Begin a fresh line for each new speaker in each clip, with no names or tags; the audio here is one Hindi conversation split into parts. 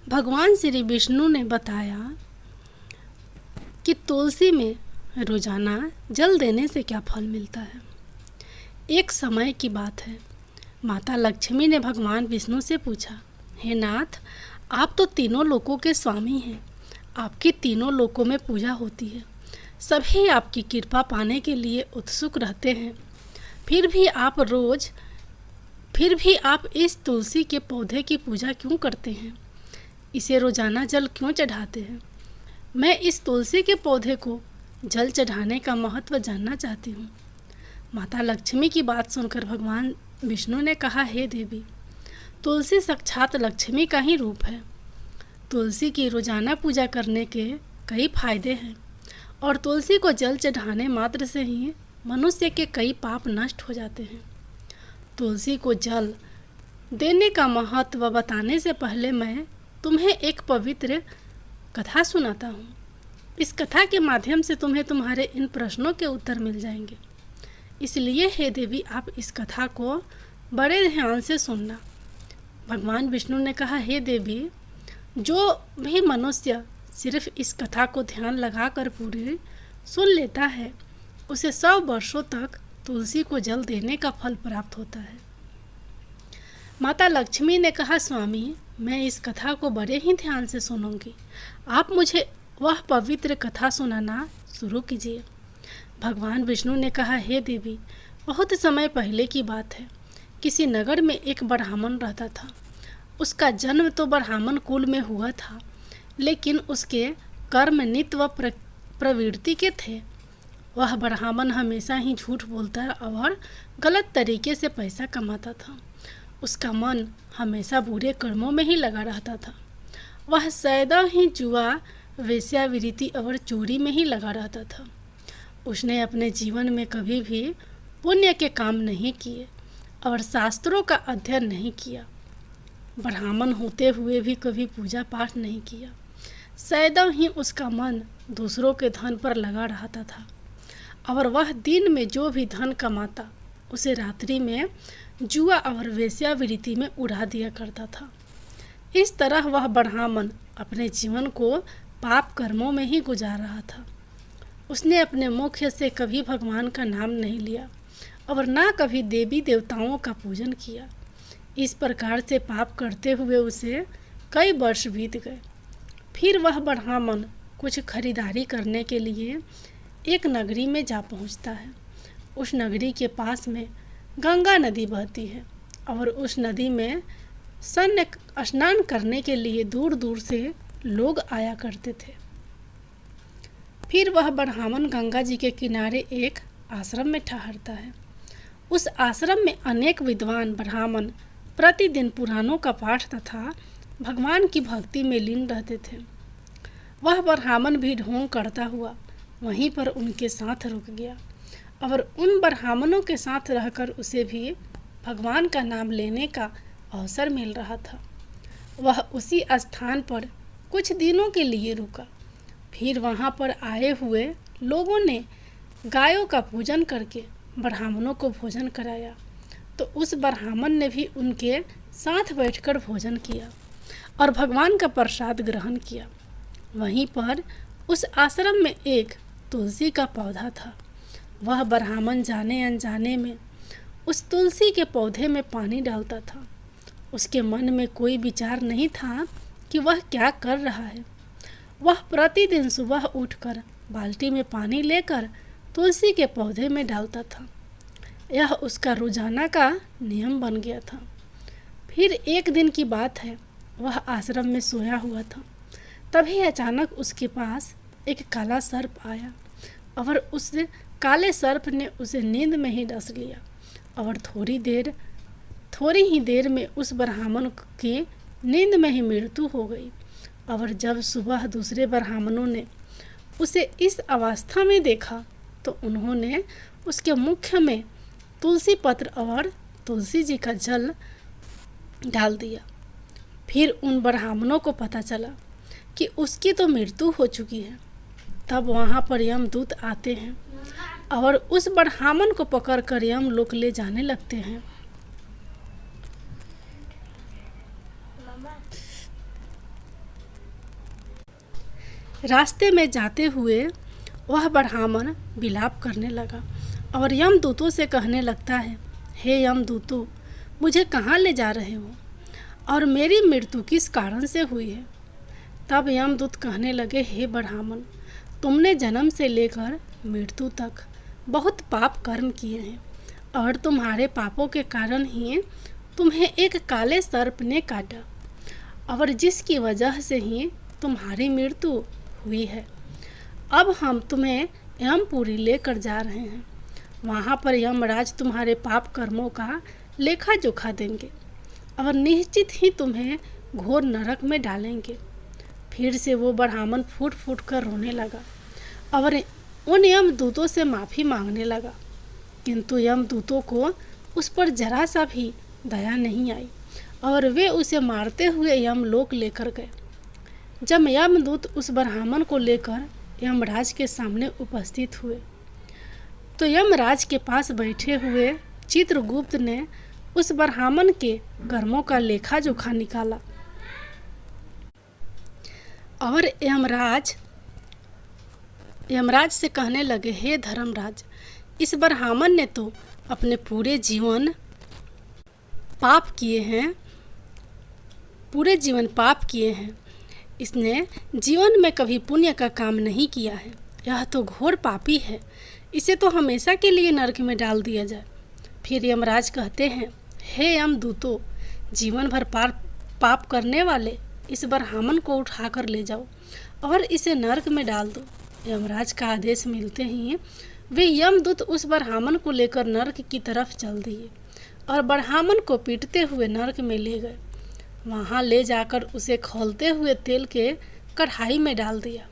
भगवान श्री विष्णु ने बताया कि तुलसी में रोजाना जल देने से क्या फल मिलता है। एक समय की बात है, माता लक्ष्मी ने भगवान विष्णु से पूछा, हे नाथ, आप तो तीनों लोकों के स्वामी हैं, आपकी तीनों लोकों में पूजा होती है, सभी आपकी कृपा पाने के लिए उत्सुक रहते हैं, फिर भी आप इस तुलसी के पौधे की पूजा क्यों करते हैं, इसे रोजाना जल क्यों चढ़ाते हैं। मैं इस तुलसी के पौधे को जल चढ़ाने का महत्व जानना चाहती हूँ। माता लक्ष्मी की बात सुनकर भगवान विष्णु ने कहा, हे देवी, तुलसी साक्षात लक्ष्मी का ही रूप है। तुलसी की रोजाना पूजा करने के कई फायदे हैं और तुलसी को जल चढ़ाने मात्र से ही मनुष्य के कई पाप नष्ट हो जाते हैं। तुलसी को जल देने का महत्व बताने से पहले मैं तुम्हें एक पवित्र कथा सुनाता हूँ। इस कथा के माध्यम से तुम्हें तुम्हारे इन प्रश्नों के उत्तर मिल जाएंगे। इसलिए हे देवी, आप इस कथा को बड़े ध्यान से सुनना। भगवान विष्णु ने कहा, हे देवी, जो भी मनुष्य सिर्फ इस कथा को ध्यान लगाकर पूरी सुन लेता है, उसे 100 वर्षों तक तुलसी को जल देने का फल प्राप्त होता है। माता लक्ष्मी ने कहा, स्वामी, मैं इस कथा को बड़े ही ध्यान से सुनूंगी, आप मुझे वह पवित्र कथा सुनाना शुरू कीजिए। भगवान विष्णु ने कहा, हे देवी, बहुत समय पहले की बात है। किसी नगर में एक ब्राह्मण रहता था। उसका जन्म तो ब्राह्मण कुल में हुआ था, लेकिन उसके कर्म नित्य व प्रवृत्ति के थे। वह ब्राह्मण हमेशा ही झूठ बोलता और गलत तरीके से पैसा कमाता था। उसका मन हमेशा बुरे कर्मों में ही लगा रहता था। वह सदैव ही जुआ, वेश्यावृत्ति और चोरी में ही लगा रहता था। उसने अपने जीवन में कभी भी पुण्य के काम नहीं किए और शास्त्रों का अध्ययन नहीं किया। ब्राह्मण होते हुए भी कभी पूजा पाठ नहीं किया। सदैव ही उसका मन दूसरों के धन पर लगा रहता था और वह दिन में जो भी धन कमाता उसे रात्रि में जुआ और वेश्यावृत्ति में उड़ा दिया करता था। इस तरह वह ब्राह्मण अपने जीवन को पाप कर्मों में ही गुजार रहा था। उसने अपने मुख से कभी भगवान का नाम नहीं लिया और ना कभी देवी देवताओं का पूजन किया। इस प्रकार से पाप करते हुए उसे कई वर्ष बीत गए। फिर वह ब्राह्मण कुछ खरीदारी करने के लिए एक नगरी में जा पहुंचता है। उस नगरी के पास में गंगा नदी बहती है और उस नदी में स्नान करने के लिए दूर दूर से लोग आया करते थे। फिर वह ब्राह्मण गंगा जी के किनारे एक आश्रम में ठहरता है। उस आश्रम में अनेक विद्वान ब्राह्मण प्रतिदिन पुराणों का पाठ तथा भगवान की भक्ति में लीन रहते थे। वह ब्राह्मण भी ढोंग करता हुआ वहीं पर उनके साथ रुक गया और उन ब्राह्मणों के साथ रहकर उसे भी भगवान का नाम लेने का अवसर मिल रहा था। वह उसी स्थान पर कुछ दिनों के लिए रुका। फिर वहाँ पर आए हुए लोगों ने गायों का पूजन करके ब्राह्मणों को भोजन कराया, तो उस ब्राह्मण ने भी उनके साथ बैठकर भोजन किया और भगवान का प्रसाद ग्रहण किया। वहीं पर उस आश्रम में एक तुलसी का पौधा था। वह ब्राह्मण जाने अनजाने में उस तुलसी के पौधे में पानी डालता था। उसके मन में कोई विचार नहीं था कि वह क्या कर रहा है। वह प्रतिदिन सुबह उठकर बाल्टी में पानी लेकर तुलसी के पौधे में डालता था। यह उसका रोजाना का नियम बन गया था। फिर एक दिन की बात है, वह आश्रम में सोया हुआ था। तभी अचानक उसके पास एक काला सर्प आया और उस काले सर्प ने उसे नींद में ही डस लिया और थोड़ी ही देर में उस ब्राह्मण की नींद में ही मृत्यु हो गई। और जब सुबह दूसरे ब्राह्मणों ने उसे इस अवस्था में देखा तो उन्होंने उसके मुख में तुलसी पत्र और तुलसी जी का जल डाल दिया। फिर उन ब्राह्मणों को पता चला कि उसकी तो मृत्यु हो चुकी है। तब वहाँ पर यमदूत आते हैं और उस ब्राह्मण को पकड़कर यमलोक ले जाने लगते हैं। रास्ते में जाते हुए वह ब्राह्मण विलाप करने लगा और यमदूतों से कहने लगता है, हे यमदूतों, मुझे कहाँ ले जा रहे हो और मेरी मृत्यु किस कारण से हुई है। तब यमदूत कहने लगे, हे ब्राह्मण, तुमने जन्म से लेकर मृत्यु तक बहुत पाप कर्म किए हैं और तुम्हारे पापों के कारण ही तुम्हें एक काले सर्प ने काटा और जिसकी वजह से ही तुम्हारी मृत्यु हुई है। अब हम तुम्हें यमपुरी लेकर जा रहे हैं। वहाँ पर यमराज तुम्हारे पाप कर्मों का लेखा जोखा देंगे और निश्चित ही तुम्हें घोर नरक में डालेंगे। फिर से वो ब्राह्मण फूट फूट कर रोने लगा और उन यमदूतों से माफ़ी मांगने लगा, किंतु यमदूतों को उस पर जरा सा भी दया नहीं आई और वे उसे मारते हुए यमलोक लेकर गए। जब यमदूत उस ब्राह्मण को लेकर यमराज के सामने उपस्थित हुए तो यमराज के पास बैठे हुए चित्रगुप्त ने उस ब्राह्मण के कर्मों का लेखा जोखा निकाला और यमराज से कहने लगे, हे धर्मराज, इस ब्राह्मण ने तो अपने पूरे जीवन पाप किए हैं। इसने जीवन में कभी पुण्य का काम नहीं किया है। यह तो घोर पापी है। इसे तो हमेशा के लिए नरक में डाल दिया जाए। फिर यमराज कहते हैं, हे यमदूतों, जीवन भर पाप करने वाले इस ब्राह्मण को उठाकर ले जाओ और इसे नरक में डाल दो। यमराज का आदेश मिलते ही वे यमदूत उस ब्राह्मण को लेकर नरक की तरफ चल दिए और ब्राह्मण को पीटते हुए नरक में ले गए। वहाँ ले जाकर उसे खौलते हुए तेल के कढ़ाई में डाल दिया।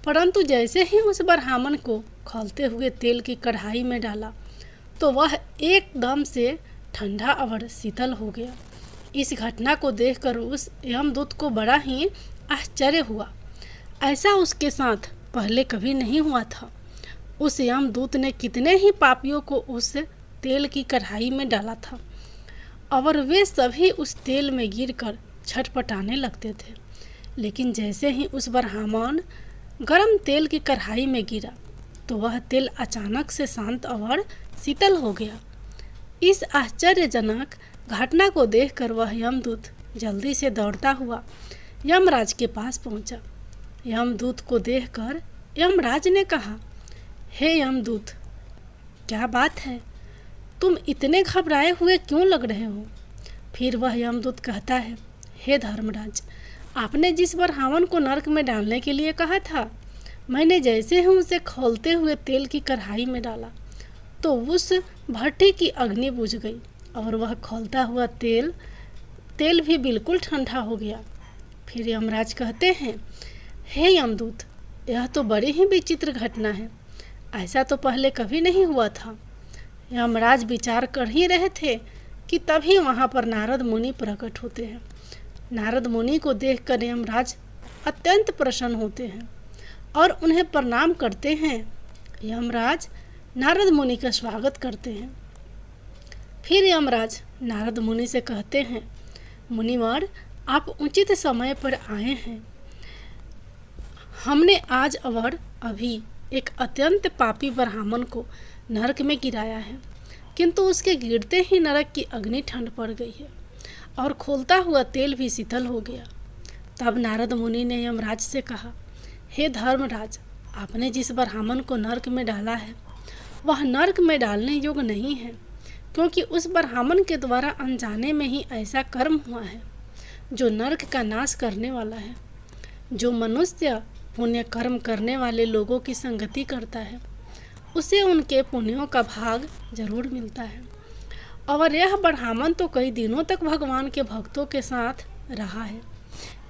परंतु जैसे ही उस ब्राह्मण को खौलते हुए तेल की कढ़ाई में डाला तो वह एकदम से ठंडा और शीतल हो गया। इस घटना को देखकर उस यमदूत को बड़ा ही आश्चर्य हुआ। ऐसा उसके साथ पहले कभी नहीं हुआ था। उस यमदूत ने कितने ही पापियों को उस तेल की कढ़ाई में डाला था और वे सभी उस तेल में गिरकर छटपटाने लगते थे। लेकिन जैसे ही उस ब्राह्मण गरम तेल की कढ़ाई में गिरा तो वह तेल अचानक से शांत और शीतल हो गया। इस आश्चर्यजनक घटना को देखकर वह यमदूत जल्दी से दौड़ता हुआ यमराज के पास पहुंचा। यमदूत को देखकर यमराज ने कहा, हे यमदूत, क्या बात है, तुम इतने घबराए हुए क्यों लग रहे हो। फिर वह यमदूत कहता है, हे धर्मराज, आपने जिस ब्राह्मण को नरक में डालने के लिए कहा था, मैंने जैसे ही उसे खौलते हुए तेल की कढ़ाई में डाला तो उस भट्टी की अग्नि बुझ गई और वह खौलता हुआ तेल भी बिल्कुल ठंडा हो गया। फिर यमराज कहते हैं, हे यमदूत, यह तो बड़ी ही विचित्र घटना है। ऐसा तो पहले कभी नहीं हुआ था। यमराज विचार कर ही रहे थे कि तभी वहाँ पर नारद मुनि प्रकट होते हैं। नारद मुनि को देखकर यमराज अत्यंत प्रसन्न होते हैं और उन्हें प्रणाम करते हैं। यमराज नारद मुनि का स्वागत करते हैं। फिर यमराज नारद मुनि से कहते हैं, मुनिवर, आप उचित समय पर आए हैं। हमने आज और अभी एक अत्यंत पापी ब्राह्मण को नरक में गिराया है, किंतु उसके गिरते ही नरक की अग्नि ठंड पड़ गई है और खोलता हुआ तेल भी शीतल हो गया। तब नारद मुनि ने यमराज से कहा, हे धर्मराज, आपने जिस ब्राह्मण को नरक में डाला है वह नरक में डालने योग्य नहीं है, क्योंकि उस ब्राह्मण के द्वारा अनजाने में ही ऐसा कर्म हुआ है जो नरक का नाश करने वाला है। जो मनुष्य पुण्य कर्म करने वाले लोगों की संगति करता है उसे उनके पुण्यों का भाग जरूर मिलता है। और यह ब्राह्मण तो कई दिनों तक भगवान के भक्तों के साथ रहा है।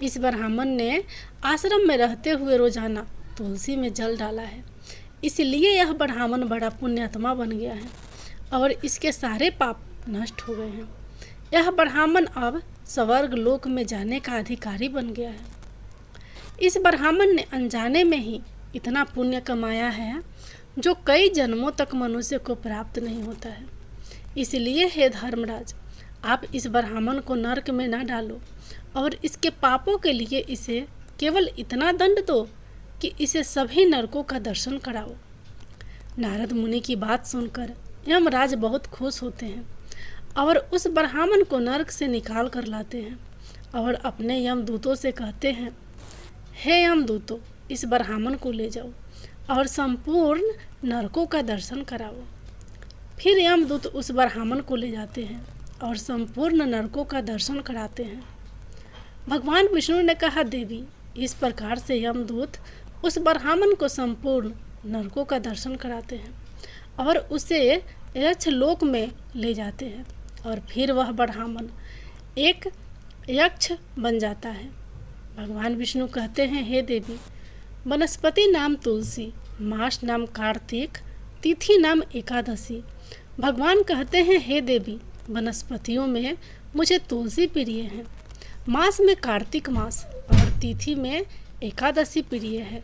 इस ब्राह्मण ने आश्रम में रहते हुए रोजाना तुलसी में जल डाला है, इसलिए यह ब्राह्मण बड़ा पुण्यात्मा बन गया है और इसके सारे पाप नष्ट हो गए हैं। यह ब्राह्मण अब स्वर्ग लोक में जाने का अधिकारी बन गया है। इस ब्राह्मण ने अनजाने में ही इतना पुण्य कमाया है जो कई जन्मों तक मनुष्य को प्राप्त नहीं होता है। इसलिए हे धर्मराज, आप इस ब्राह्मण को नरक में न डालो और इसके पापों के लिए इसे केवल इतना दंड दो कि इसे सभी नरकों का दर्शन कराओ। नारद मुनि की बात सुनकर यमराज बहुत खुश होते हैं और उस ब्राह्मण को नरक से निकाल कर लाते हैं और अपने यमदूतों से कहते हैं, हे यमदूतों, इस ब्राह्मण को ले जाओ और संपूर्ण नरकों का दर्शन कराओ। फिर यमदूत उस ब्राह्मण को ले जाते हैं और संपूर्ण नरकों का दर्शन कराते हैं। भगवान विष्णु ने कहा, देवी, इस प्रकार से यमदूत उस ब्राह्मण को संपूर्ण नरकों का दर्शन कराते हैं और उसे यक्ष लोक में ले जाते हैं और फिर वह ब्राह्मण एक यक्ष बन जाता है। भगवान विष्णु कहते हैं, हे देवी, वनस्पति नाम तुलसी, मास नाम कार्तिक, तिथि नाम एकादशी। भगवान कहते हैं, हे देवी, वनस्पतियों में मुझे तुलसी प्रिय है, मास में कार्तिक मास और तिथि में एकादशी प्रिय है।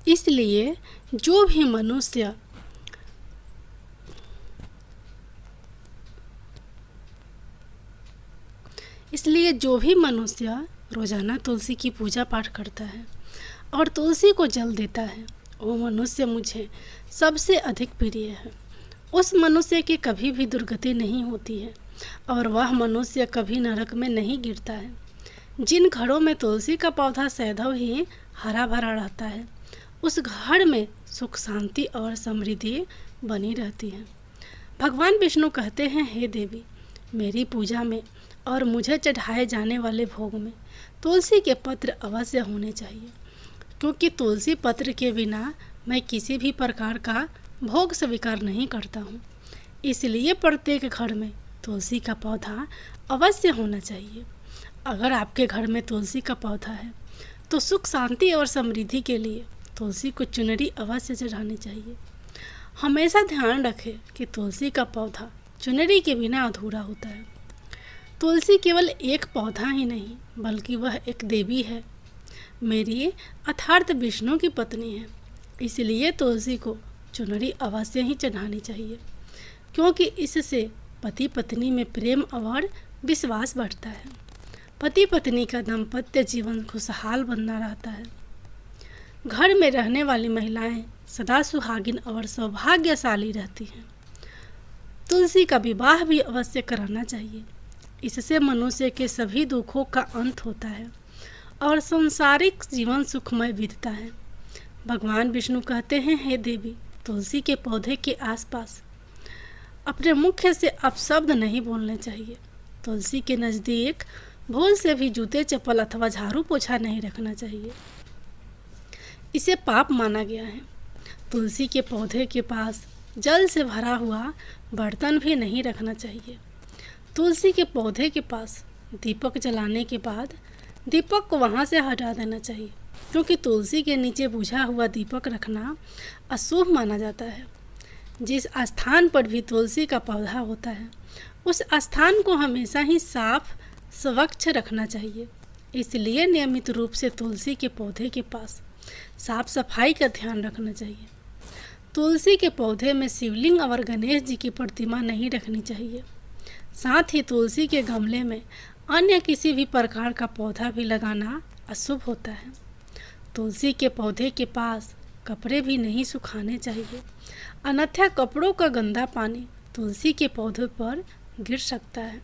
इसलिए जो भी मनुष्य रोजाना तुलसी की पूजा पाठ करता है और तुलसी को जल देता है, वो मनुष्य मुझे सबसे अधिक प्रिय है। उस मनुष्य की कभी भी दुर्गति नहीं होती है और वह मनुष्य कभी नरक में नहीं गिरता है। जिन घरों में तुलसी का पौधा सदैव ही हरा भरा रहता है, उस घर में सुख शांति और समृद्धि बनी रहती है। भगवान विष्णु कहते हैं, हे देवी, मेरी पूजा में और मुझे चढ़ाए जाने वाले भोग में तुलसी के पत्र अवश्य होने चाहिए, क्योंकि तुलसी पत्र के बिना मैं किसी भी प्रकार का भोग स्वीकार नहीं करता हूँ। इसलिए प्रत्येक घर में तुलसी का पौधा अवश्य होना चाहिए। अगर आपके घर में तुलसी का पौधा है तो सुख शांति और समृद्धि के लिए तुलसी को चुनरी अवश्य चढ़ानी चाहिए। हमेशा ध्यान रखें कि तुलसी का पौधा चुनरी के बिना अधूरा होता है। तुलसी केवल एक पौधा ही नहीं, बल्कि वह एक देवी है, मेरी अर्थात विष्णु की पत्नी है। इसलिए तुलसी को चुनरी अवश्य ही चढ़ानी चाहिए, क्योंकि इससे पति पत्नी में प्रेम और विश्वास बढ़ता है। पति पत्नी का दाम्पत्य जीवन खुशहाल बना रहता है। घर में रहने वाली महिलाएं सदा सुहागिन और सौभाग्यशाली रहती हैं। तुलसी का विवाह भी अवश्य कराना चाहिए। इससे मनुष्य के सभी दुखों का अंत होता है और सांसारिक जीवन सुखमय बीतता है। भगवान विष्णु कहते हैं, हे देवी, तुलसी के पौधे के आसपास अपने मुख से अपशब्द नहीं बोलने चाहिए। तुलसी के नज़दीक भूल से भी जूते चप्पल अथवा झाड़ू पोछा नहीं रखना चाहिए, इसे पाप माना गया है। तुलसी के पौधे के पास जल से भरा हुआ बर्तन भी नहीं रखना चाहिए। तुलसी के पौधे के पास दीपक जलाने के बाद दीपक को वहाँ से हटा देना चाहिए, क्योंकि तुलसी के नीचे बुझा हुआ दीपक रखना अशुभ माना जाता है। जिस स्थान पर भी तुलसी का पौधा होता है, उस स्थान को हमेशा ही साफ स्वच्छ रखना चाहिए। इसलिए नियमित रूप से तुलसी के पौधे के पास साफ सफाई का ध्यान रखना चाहिए। तुलसी के पौधे में शिवलिंग और गणेश जी की प्रतिमा नहीं रखनी चाहिए। साथ ही तुलसी के गमले में अन्य किसी भी प्रकार का पौधा भी लगाना अशुभ होता है। तुलसी के पौधे के पास कपड़े भी नहीं सुखाने चाहिए, अन्यथा कपड़ों का गंदा पानी तुलसी के पौधे पर गिर सकता है।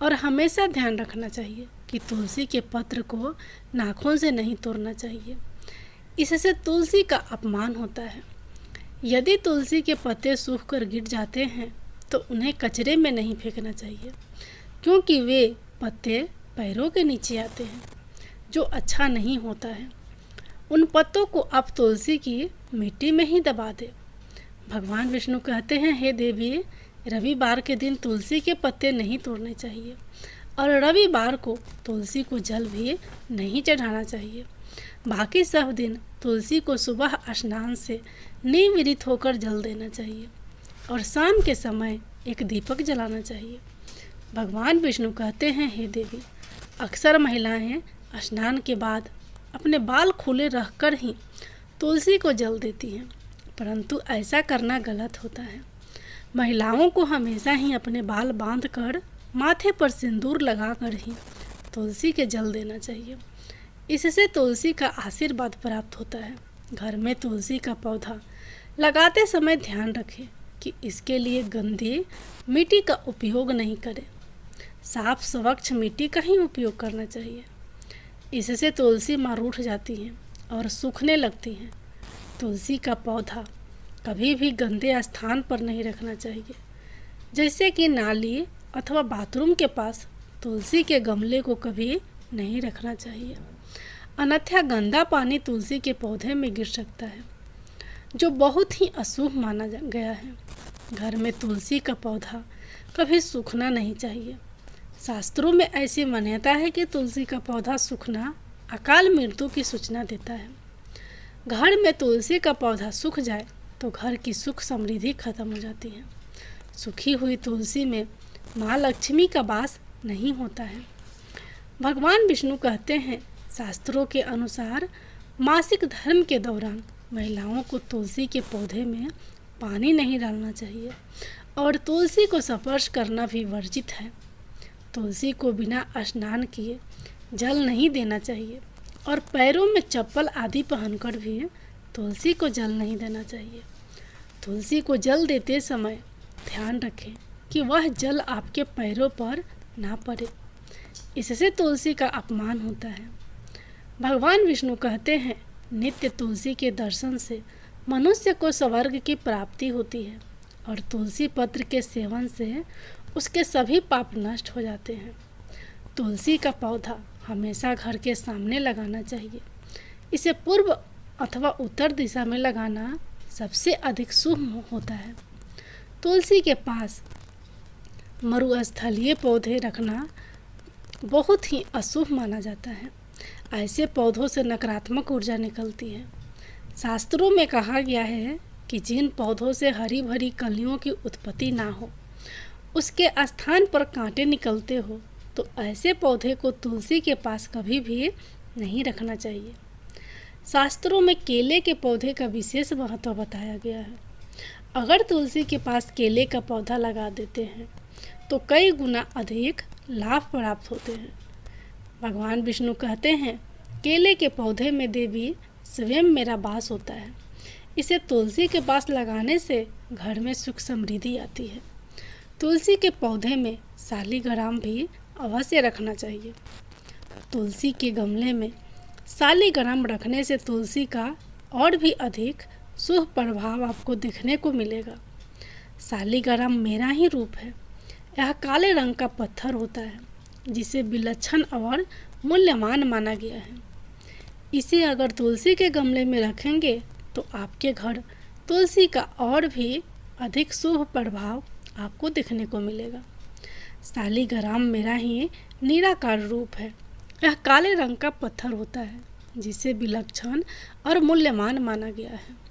और हमेशा ध्यान रखना चाहिए कि तुलसी के पत्र को नाखून से नहीं तोड़ना चाहिए, इससे तुलसी का अपमान होता है। यदि तुलसी के पत्ते सूख कर गिर जाते हैं तो उन्हें कचरे में नहीं फेंकना चाहिए, क्योंकि वे पत्ते पैरों के नीचे आते हैं, जो अच्छा नहीं होता है। उन पत्तों को आप तुलसी की मिट्टी में ही दबा दें। भगवान विष्णु कहते हैं, हे देवी, रविवार के दिन तुलसी के पत्ते नहीं तोड़ने चाहिए और रविवार को तुलसी को जल भी नहीं चढ़ाना चाहिए। बाकी सब दिन तुलसी को सुबह स्नान से निवृत्त होकर जल देना चाहिए और शाम के समय एक दीपक जलाना चाहिए। भगवान विष्णु कहते हैं, हे देवी, अक्सर महिलाएं स्नान के बाद अपने बाल खुले रखकर ही तुलसी को जल देती हैं, परंतु ऐसा करना गलत होता है। महिलाओं को हमेशा ही अपने बाल बांधकर माथे पर सिंदूर लगाकर ही तुलसी के जल देना चाहिए। इससे तुलसी का आशीर्वाद प्राप्त होता है। घर में तुलसी का पौधा लगाते समय ध्यान रखें कि इसके लिए गंदी मिट्टी का उपयोग नहीं करें। साफ स्वच्छ मिट्टी का ही उपयोग करना चाहिए। इससे तुलसी माँ रूठ जाती हैं और सूखने लगती हैं। तुलसी का पौधा कभी भी गंदे स्थान पर नहीं रखना चाहिए, जैसे कि नाली अथवा बाथरूम के पास तुलसी के गमले को कभी नहीं रखना चाहिए, अन्यथा गंदा पानी तुलसी के पौधे में गिर सकता है, जो बहुत ही अशुभ माना गया है। घर में तुलसी का पौधा कभी सूखना नहीं चाहिए। शास्त्रों में ऐसी मान्यता है कि तुलसी का पौधा सूखना अकाल मृत्यु की सूचना देता है। घर में तुलसी का पौधा सूख जाए तो घर की सुख समृद्धि खत्म हो जाती है। सूखी हुई तुलसी में माँ लक्ष्मी का वास नहीं होता है। भगवान विष्णु कहते हैं, शास्त्रों के अनुसार मासिक धर्म के दौरान महिलाओं को तुलसी के पौधे में पानी नहीं डालना चाहिए और तुलसी को स्पर्श करना भी वर्जित है। तुलसी को बिना स्नान किए जल नहीं देना चाहिए और पैरों में चप्पल आदि पहनकर भी तुलसी को जल नहीं देना चाहिए। तुलसी को जल देते समय ध्यान रखें कि वह जल आपके पैरों पर ना पड़े, इससे तुलसी का अपमान होता है। भगवान विष्णु कहते हैं, नित्य तुलसी के दर्शन से मनुष्य को स्वर्ग की प्राप्ति होती है और तुलसी पत्र के सेवन से उसके सभी पाप नष्ट हो जाते हैं। तुलसी का पौधा हमेशा घर के सामने लगाना चाहिए। इसे पूर्व अथवा उत्तर दिशा में लगाना सबसे अधिक शुभ होता है। तुलसी के पास मरुस्थलीय पौधे रखना बहुत ही अशुभ माना जाता है। ऐसे पौधों से नकारात्मक ऊर्जा निकलती है। शास्त्रों में कहा गया है कि जिन पौधों से हरी भरी कलियों की उत्पत्ति ना हो, उसके स्थान पर कांटे निकलते हो, तो ऐसे पौधे को तुलसी के पास कभी भी नहीं रखना चाहिए। शास्त्रों में केले के पौधे का विशेष महत्व बताया गया है। अगर तुलसी के पास केले का पौधा लगा देते हैं तो कई गुना अधिक लाभ प्राप्त होते हैं। भगवान विष्णु कहते हैं, केले के पौधे में देवी स्वयं मेरा वास होता है। इसे तुलसी के पास लगाने से घर में सुख समृद्धि आती है। तुलसी के पौधे में शालिग्राम भी अवश्य रखना चाहिए। तुलसी के गमले में शालिग्राम रखने से तुलसी का और भी अधिक शुभ प्रभाव आपको देखने को मिलेगा। शालिग्राम मेरा ही रूप है। यह काले रंग का पत्थर होता है, जिसे विलक्षण और मूल्यवान माना गया है। इसे अगर तुलसी के गमले में रखेंगे तो आपके घर तुलसी का और भी अधिक शुभ प्रभाव आपको देखने को मिलेगा। शालिग्राम मेरा ही निराकार रूप है। यह काले रंग का पत्थर होता है, जिसे विलक्षण और मूल्यवान माना गया है।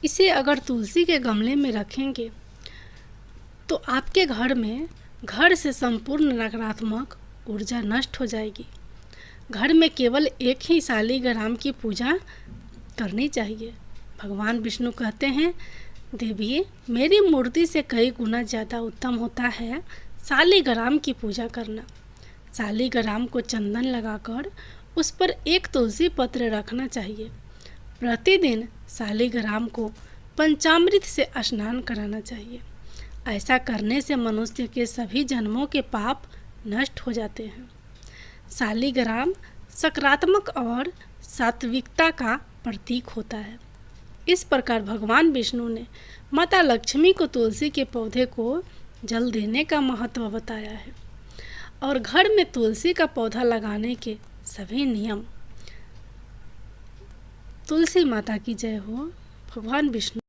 इसे अगर तुलसी के गमले में रखेंगे तो आपके घर से संपूर्ण नकारात्मक ऊर्जा नष्ट हो जाएगी। घर में केवल एक ही शालिग्राम की पूजा करनी चाहिए। भगवान विष्णु कहते हैं, देवी मेरी मूर्ति से कई गुना ज़्यादा उत्तम होता है शालिग्राम की पूजा करना। शालिग्राम को चंदन लगाकर उस पर एक तुलसी पत्र रखना चाहिए। प्रतिदिन शालिग्राम को पंचामृत से स्नान कराना चाहिए। ऐसा करने से मनुष्य के सभी जन्मों के पाप नष्ट हो जाते हैं। शालिग्राम सकारात्मक और सात्विकता का प्रतीक होता है। इस प्रकार भगवान विष्णु ने माता लक्ष्मी को तुलसी के पौधे को जल देने का महत्व बताया है और घर में तुलसी का पौधा लगाने के सभी नियम। तुलसी माता की जय हो। भगवान विष्णु